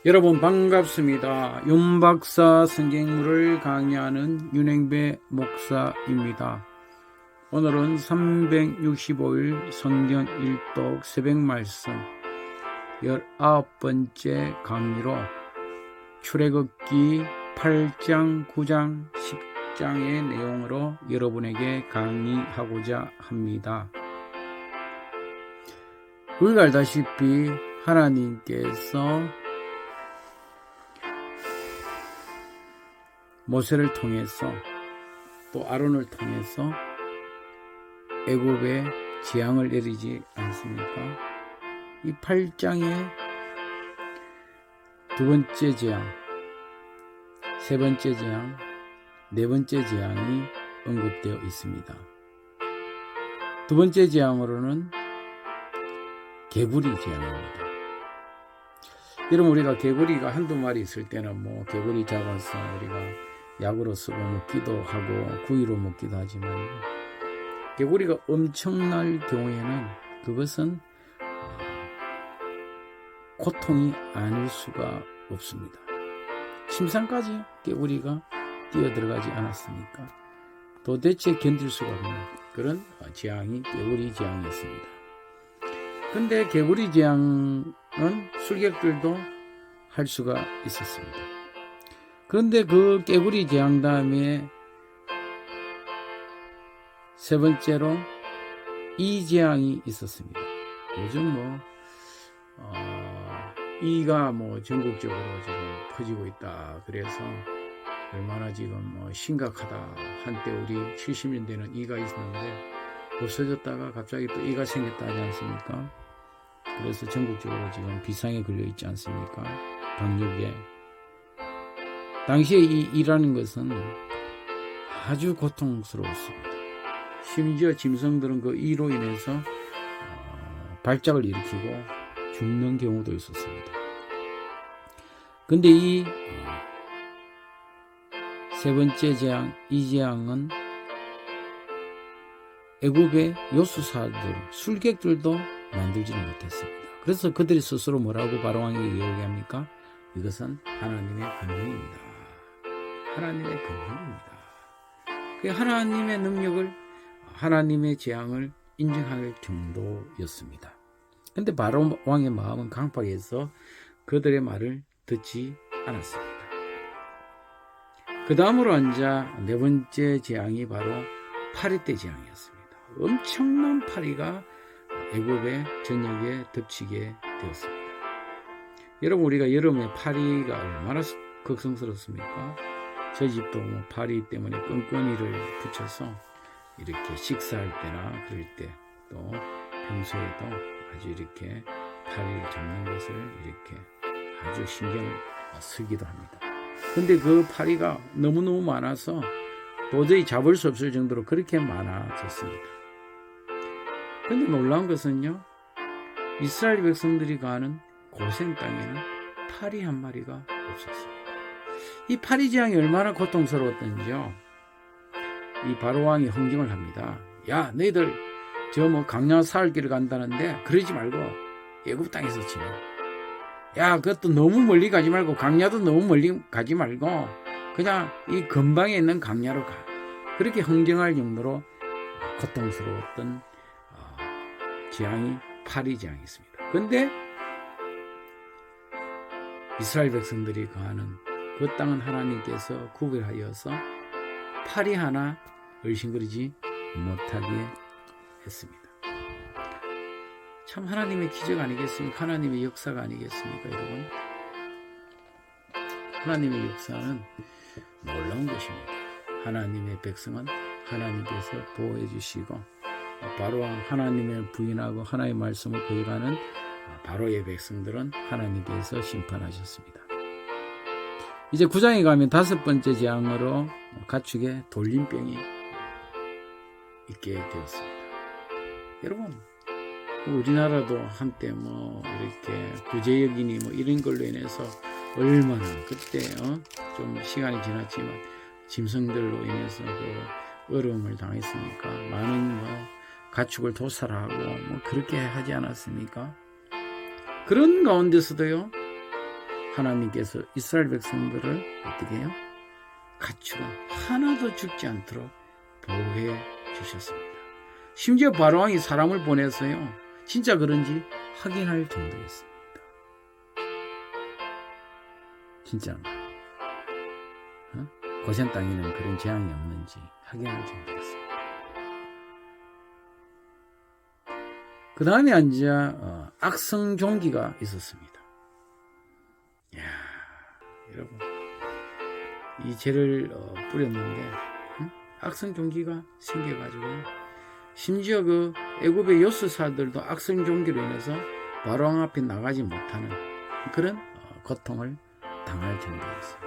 여러분 반갑습니다. 윤박사 성경물을 강의하는 윤행배 목사입니다. 오늘은 365일 성경 일독 새벽 말씀 19번째 강의로 출애굽기 8장, 9장, 10장의 내용으로 여러분에게 강의하고자 합니다. 우리가 알다시피 하나님께서 모세를 통해서 또 아론을 통해서 애굽에 재앙을 내리지 않습니까? 이 8장의 두 번째 재앙, 세 번째 재앙, 네 번째 재앙이 언급되어 있습니다. 두 번째 재앙으로는 개구리 재앙입니다. 여러분, 우리가 개구리가 한두 마리 있을 때는 개구리 잡아서 우리가 약으로 쓰고 먹기도 하고 구이로 먹기도 하지만, 개구리가 엄청날 경우에는 그것은 고통이 아닐 수가 없습니다. 침상까지 개구리가 뛰어들어가지 않았으니까 도대체 견딜 수가 없는 그런 재앙이 개구리 재앙이었습니다. 근데 개구리 재앙은 술객들도 할 수가 있었습니다. 그런데 그 개구리 재앙 다음에 세 번째로 이 재앙이 있었습니다. 요즘 이가 전국적으로 지금 퍼지고 있다. 그래서 얼마나 지금 심각하다. 한때 우리 70년대는 이가 있었는데 없어졌다가 갑자기 또 이가 생겼다 하지 않습니까? 그래서 전국적으로 지금 비상에 걸려 있지 않습니까? 방역에. 당시에 이 이라는 것은 아주 고통스러웠습니다. 심지어 짐승들은 그 이로 인해서 발작을 일으키고 죽는 경우도 있었습니다. 근데 이 세 번째 재앙, 이 재앙은 애굽의 요수사들, 술객들도 만들지는 못했습니다. 그래서 그들이 스스로 뭐라고 바로왕에게 이야기합니까? 이것은 하나님의 권능입니다. 하나님의 권능입니다. 그 하나님의 능력을, 하나님의 재앙을 인정할 정도였습니다. 근데 바로왕의 마음은 강팍해서 그들의 말을 듣지 않았습니다. 그 다음으로 이제 네 번째 재앙이 바로 파리 때 재앙이었습니다. 엄청난 파리가 애굽의 전역에 덮치게 되었습니다. 여러분, 우리가 여름에 파리가 얼마나 걱정스럽습니까? 저 집도 파리 때문에 끈끈이를 붙여서 이렇게 식사할 때나 그럴 때, 또 평소에도 아주 이렇게 파리를 잡는 것을 이렇게 아주 신경을 쓰기도 합니다. 근데 그 파리가 너무너무 많아서 도저히 잡을 수 없을 정도로 그렇게 많아졌습니다. 근데 놀라운 것은요, 이스라엘 백성들이 가는 고센 땅에는 파리 한 마리가 없었습니다. 이 파리 재앙이 얼마나 고통스러웠던지요, 이 바로왕이 흥정을 합니다. 야, 너희들 강야 사흘 길을 간다는데 그러지 말고 애굽 땅에서 지내. 야, 그것도 너무 멀리 가지 말고, 강야도 너무 멀리 가지 말고 그냥 이 근방에 있는 강야로 가. 그렇게 흥정할 정도로 고통스러웠던 재앙이 파리 재앙이었습니다. 그런데 이스라엘 백성들이 거하는 그 땅은 하나님께서 구별하여서 파리 하나 얼씬거리지 못하게 했습니다. 참 하나님의 기적 아니겠습니까? 하나님의 역사가 아니겠습니까, 여러분? 하나님의 역사는 놀라운 것입니다. 하나님의 백성은 하나님께서 보호해 주시고, 바로왕 하나님을 부인하고 하나님의 말씀을 거역하는 바로의 백성들은 하나님께서 심판하셨습니다. 이제 9장에 가면 다섯 번째 재앙으로 가축의 돌림병이 있게 되었습니다. 여러분, 우리나라도 한때 이렇게 구제역이니 이런 걸로 인해서 얼마나 그때 좀 시간이 지났지만 짐승들로 인해서 그 어려움을 당했습니까? 많은 가축을 도살하고 그렇게 하지 않았습니까? 그런 가운데서도요, 하나님께서 이스라엘 백성들을 어떻게 해요? 가축은 하나도 죽지 않도록 보호해 주셨습니다. 심지어 바로왕이 사람을 보내서요, 진짜 그런지 확인할 정도였습니다. 진짜 고센 땅에는 그런 재앙이 없는지 확인할 정도였습니다. 그 다음에 이제 악성종기가 있었습니다. 이야, 여러분, 이 죄를 뿌렸는데 악성종기가 생겨가지고 심지어 그 애굽의 요술사들도 악성종기로 인해서 바로왕 앞에 나가지 못하는 그런 고통을 당할 정도였습니다.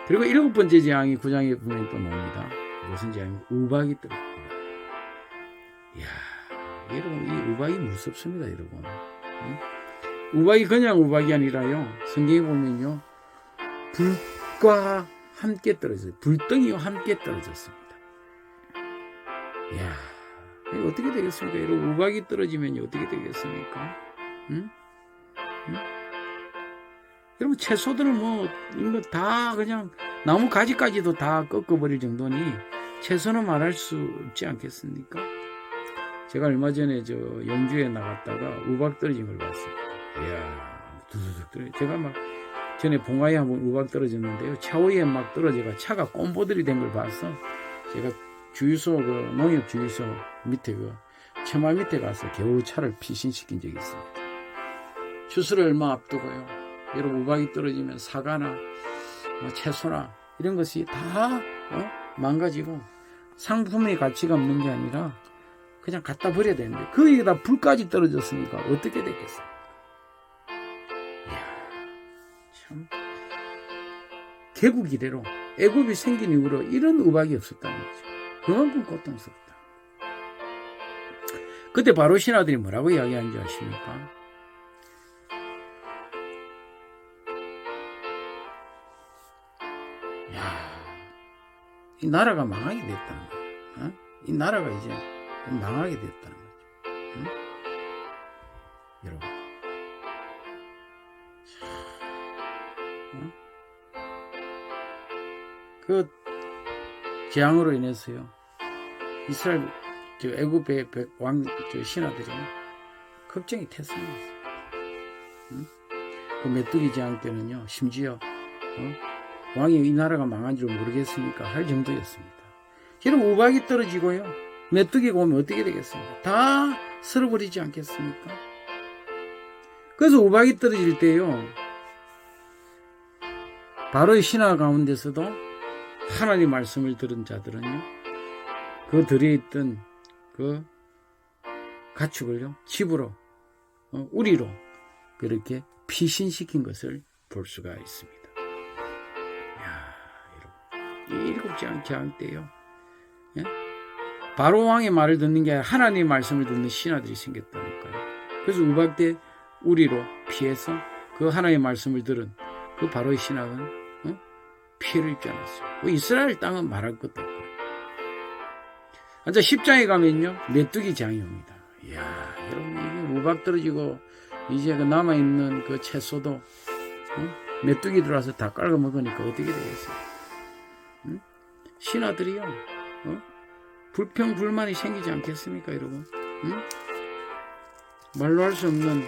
그리고 7번째 재앙이 9장에 보면 또 나옵니다. 무슨 재앙이? 우박이 떨어집니다. 이야, 여러분, 이 우박이 무섭습니다, 여러분. 우박이 그냥 우박이 아니라요, 성경에 보면요, 불과 함께 떨어졌어요. 불덩이와 함께 떨어졌습니다. 이야, 이거 어떻게 되겠습니까? 여러분, 우박이 떨어지면 어떻게 되겠습니까? 여러분, 채소들은 이거 다 그냥 나무 가지까지도 다 꺾어버릴 정도니 채소는 말할 수 없지 않겠습니까? 제가 얼마 전에 영주에 나갔다가 우박 떨어진 걸 봤습니다. 이야, 두두둑 떨어져. 제가 막 전에 봉화에 한번 우박 떨어졌는데요, 차 위에 막 떨어져가 차가 꼼보들이 된 걸 봐서 제가 주유소, 농협 주유소 밑에 처마 밑에 가서 겨우 차를 피신시킨 적이 있습니다. 추수를 얼마 앞두고요, 여러분, 우박이 떨어지면 사과나 채소나 이런 것이 다 망가지고 상품의 가치가 없는 게 아니라 그냥 갖다 버려야 되는데 거기에다 불까지 떨어졌으니까 어떻게 되겠어요? 이야, 참, 개국 이래로 애굽이 생긴 이후로 이런 우박이 없었다는 거죠. 그만큼 고통스럽다. 그때 바로 신하들이 뭐라고 이야기하는지 아십니까? 이 나라가 망하게 됐다는 거예요. 이 나라가 이제 망하게 됐다는 거죠. 여러분, 그 재앙으로 인해서요, 이스라엘 애굽의 왕 신하들이 걱정이 태산이었어요. 그 메뚜기 재앙 때는요, 심지어 왕이 이 나라가 망한 줄 모르겠습니까? 할 정도였습니다. 여러분, 우박이 떨어지고요, 메뚜기가 오면 어떻게 되겠습니까? 다 쓸어버리지 않겠습니까? 그래서 우박이 떨어질 때요, 바로의 신하 가운데서도 하나님 말씀을 들은 자들은요, 그 들에 있던 그 가축을요, 집으로, 우리로 그렇게 피신시킨 것을 볼 수가 있습니다. 이 7장 재앙 때요, 바로 왕의 말을 듣는 게 아니라 하나님의 말씀을 듣는 신하들이 생겼다니까요. 그래서 우박 때 우리로 피해서 그 하나님의 말씀을 들은 그 바로의 신하는 피해를 입지 않았어요. 이스라엘 땅은 말할 것도 없고. 이제 10장에 가면요, 메뚜기 재앙이 옵니다. 이야, 여러분, 이게 우박 떨어지고 이제 그 남아있는 그 채소도 메뚜기 들어와서 다 깔아 먹으니까 어떻게 되겠어요? 신하들이요, 불평불만이 생기지 않겠습니까, 여러분? 말로 할 수 없는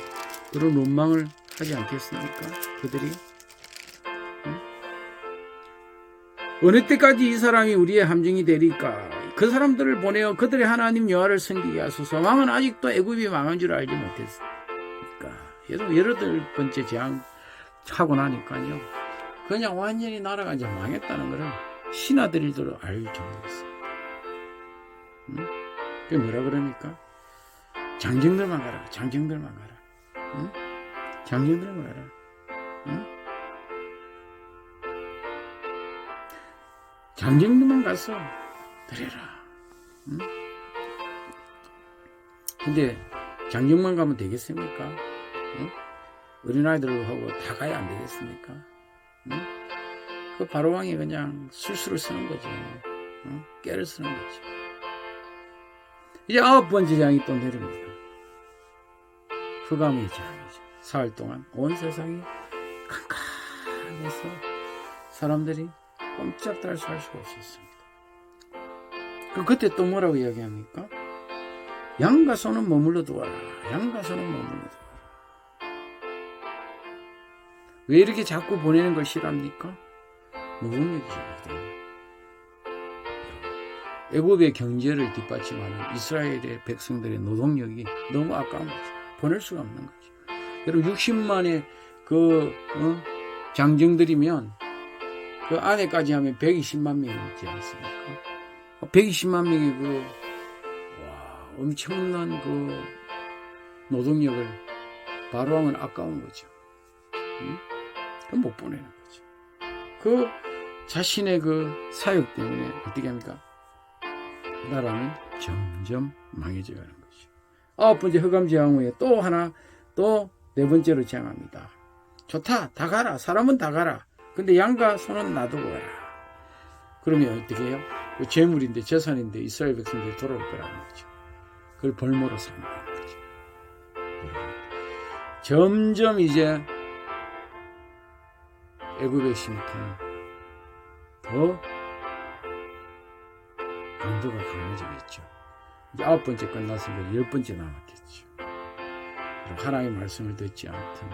그런 원망을 하지 않겠습니까, 그들이? 어느 때까지 이 사람이 우리의 함정이 되리까? 그 사람들을 보내어 그들의 하나님 여호와를 섬기게 하소서. 왕은 아직도 애굽이 망한 줄 알지 못했으니까. 여러분, 8번째 재앙 하고 나니까요, 그냥 완전히 나라가 이제 망했다는 것을 신하들도 알 정도였어요. 그게 뭐라 그러니까? 장정들만 가라, 장정들만 가라. 장정들만 가라. 장정들만 가서 드려라. 근데 장정만 가면 되겠습니까? 어린아이들하고 다 가야 안 되겠습니까? 그 바로왕이 그냥 술수를 쓰는 거죠. 깨를 쓰는 거죠. 이제 9번째 재앙이 또 내립니다. 흑암의 재앙이죠. 사흘 동안 온 세상이 캄캄해서 사람들이 꼼짝도 할 수가 없었습니다. 그때 또 뭐라고 이야기합니까? 양과 소는 머물러 두어라. 양과 소는 머물러 두어라. 왜 이렇게 자꾸 보내는 걸 싫어합니까? 노동력이거든요. 애굽의 경제를 뒷받침하는 이스라엘의 백성들의 노동력이 너무 아까운 거죠. 보낼 수가 없는 거죠. 여러분 60만의 장정들이면 그 안에까지 하면 120만 명이 있지 않습니까? 120만 명의 엄청난 노동력을 바로왕은 아까운 거죠. 그럼 못 보내는 거죠. 그 자신의 사역 때문에 어떻게 합니까? 나라는 점점 망해져 가는 거죠. 9번째 흑암 재앙 후에 또 4번째로 재앙합니다. 좋다, 다 가라. 사람은 다 가라. 근데 양과 소는 놔두고 가라. 그러면 어떻게 해요? 재물인데 재산인데 이스라엘 백성들이 돌아올 거라는 거죠. 그걸 벌모로 삼는 거죠. 점점 이제 애굽의 심판은 더 강도가 강해지겠죠. 이제 9번째 끝났으니까 10번째 남았겠죠. 하나님의 말씀을 듣지 않던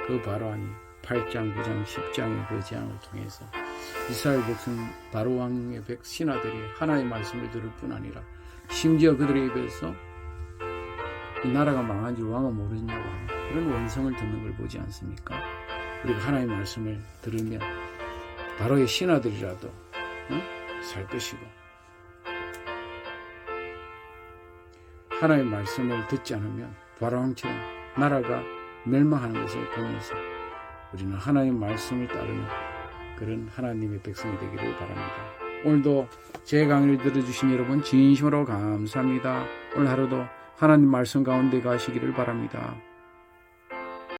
그 바로왕이 8장, 9장, 10장의 그 재앙을 통해서 이스라엘 백성 바로왕의 신하들이 하나님의 말씀을 들을 뿐 아니라 심지어 그들의 입에서 이 나라가 망한 줄 왕은 모르냐고 하는 그런 원성을 듣는 걸 보지 않습니까? 우리가 하나님의 말씀을 들으면 바로의 신하들이라도 살 것이고, 하나님의 말씀을 듣지 않으면 바로왕처럼 나라가 멸망하는 것을 보면서 우리는 하나님의 말씀을 따르는 그런 하나님의 백성이 되기를 바랍니다. 오늘도 제 강의를 들어주신 여러분 진심으로 감사합니다. 오늘 하루도 하나님 말씀 가운데 가시기를 바랍니다.